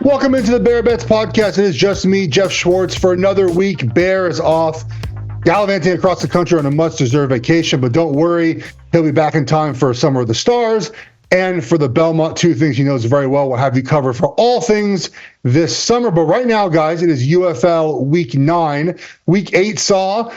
Welcome into the Bear Bets podcast. It is just me, Geoff Schwartz, for another week. Bear is off, gallivanting across the country on a much-deserved vacation, but don't worry, he'll be back in time for Summer of the Stars and for the Belmont. Two things he knows very well. We'll have you covered for all things this summer. But right now, guys, it is UFL Week 9. Week 8 saw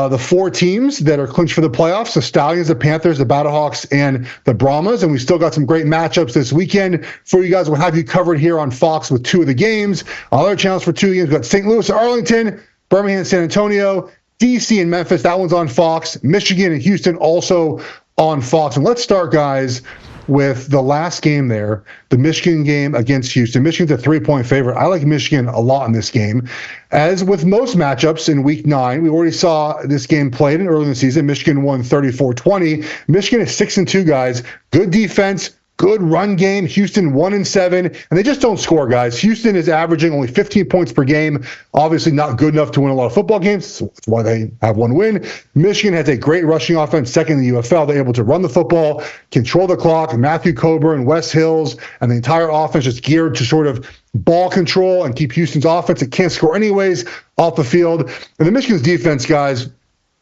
the four teams that are clinched for the playoffs: the Stallions, the Panthers, the Battlehawks, and the Brahmas. And we still got some great matchups this weekend for you guys. We'll have you covered here on Fox with two of the games. Other channels for two games. We've got St. Louis and Arlington, Birmingham and San Antonio, DC and Memphis. That one's on Fox. Michigan and Houston also on Fox. And let's start, guys, with the last game there, the Michigan game against Houston. Michigan's a 3-point favorite. I like Michigan a lot in this game. As with most matchups in Week 9, we already saw this game played in early in the season. Michigan won 34-20. Michigan is 6-2, guys. Good defense, good run game. Houston 1-7, and they just don't score, guys. Houston is averaging only 15 points per game. Obviously not good enough to win a lot of football games. So that's why they have one win. Michigan has a great rushing offense, second in the UFL. They're able to run the football, control the clock. Matthew Coburn, Wes Hills, and the entire offense is geared to sort of ball control and keep Houston's offense. It can't score anyways off the field. And the Michigan's defense, guys,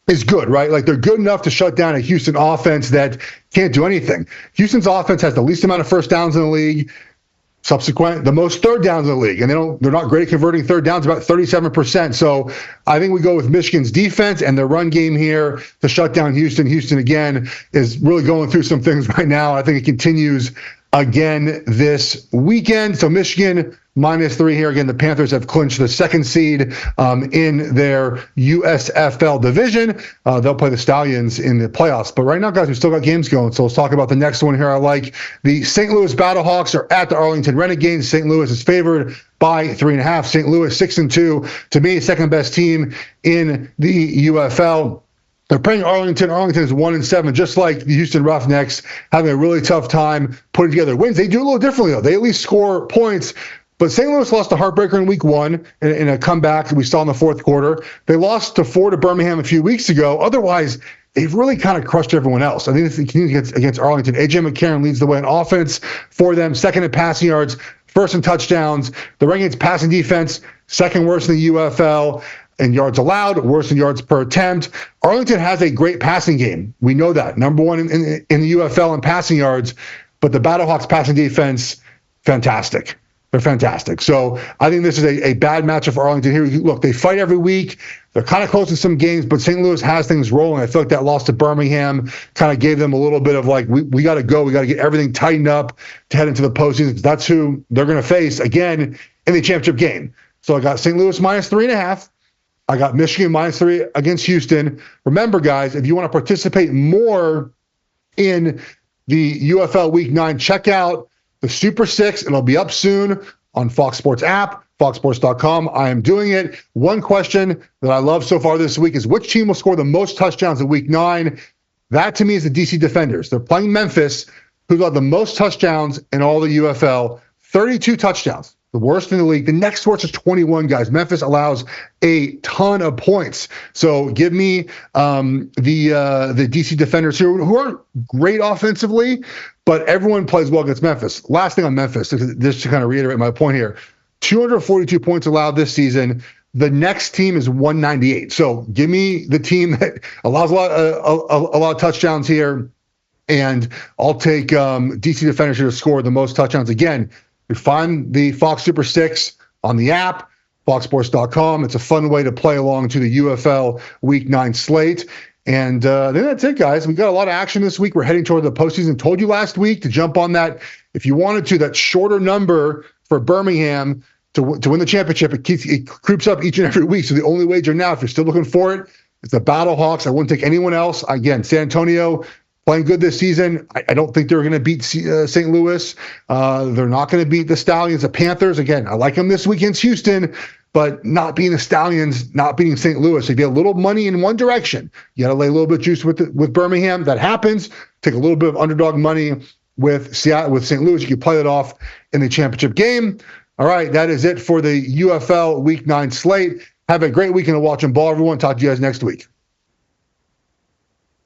is good, right? Like, they're good enough to shut down a Houston offense that can't do anything. Houston's offense has the least amount of first downs in the league, the most third downs in the league, and they're not great at converting third downs, about 37%. So I think we go with Michigan's defense and their run game here to shut down Houston. Houston, again, is really going through some things right now. I think it continues again this weekend. So Michigan -3 here. Again, the Panthers have clinched the second seed in their USFL division. They'll play the Stallions in the playoffs. But right now, guys, we still got games going. So let's talk about the next one here. I like the St. Louis Battlehawks are at the Arlington Renegades. St. Louis is favored by 3.5. St. Louis 6-2. To me, second best team in the UFL. They're playing Arlington. Arlington is 1-7, just like the Houston Roughnecks, having a really tough time putting together wins. They do a little differently, though. They at least score points. But St. Louis lost a heartbreaker in Week 1 in a comeback we saw in the fourth quarter. They lost to 4 to Birmingham a few weeks ago. Otherwise, they've really kind of crushed everyone else. I think this continues against Arlington. A.J. McCarron leads the way in offense for them, second in passing yards, first in touchdowns. The Renegades passing defense, second worst in the UFL. In yards allowed, worse in yards per attempt. Arlington has a great passing game. We know that. Number one in the UFL in passing yards, but the Battlehawks passing defense, fantastic. They're fantastic. So I think this is a bad matchup for Arlington here. Look, they fight every week. They're kind of close in some games, but St. Louis has things rolling. I feel like that loss to Birmingham kind of gave them a little bit of like, we got to go. We got to get everything tightened up to head into the postseason. That's who they're going to face again in the championship game. So I got St. Louis -3.5. I got Michigan -3 against Houston. Remember, guys, if you want to participate more in the UFL Week 9, check out the Super 6. It'll be up soon on Fox Sports app, foxsports.com. I am doing it. One question that I love so far this week is which team will score the most touchdowns in Week 9? That, to me, is the DC Defenders. They're playing Memphis, who's got the most touchdowns in all the UFL, 32 touchdowns. The worst in the league. The next worst is 21, guys. Memphis allows a ton of points. So give me the DC Defenders here, who aren't great offensively, but everyone plays well against Memphis. Last thing on Memphis, just to kind of reiterate my point here, 242 points allowed this season. The next team is 198. So give me the team that allows a lot of touchdowns here, and I'll take DC Defenders here to score the most touchdowns. Again, you find the Fox Super 6 on the app, foxsports.com. It's a fun way to play along to the UFL Week 9 slate. And then that's it, guys. We got a lot of action this week. We're heading toward the postseason. Told you last week to jump on that, if you wanted to, that shorter number for Birmingham to win the championship. It creeps up each and every week. So the only wager now, if you're still looking for it, it's the Battlehawks. I wouldn't take anyone else. Again, San Antonio playing good this season. I don't think they're going to beat St. Louis. They're not going to beat the Stallions. The Panthers, again, I like them this week against Houston, but not beating the Stallions, not beating St. Louis. If you have a little money in one direction, you got to lay a little bit of juice with Birmingham. That happens. Take a little bit of underdog money with St. Louis. You can play it off in the championship game. All right, that is it for the UFL Week 9 slate. Have a great weekend of watching ball, everyone. Talk to you guys next week.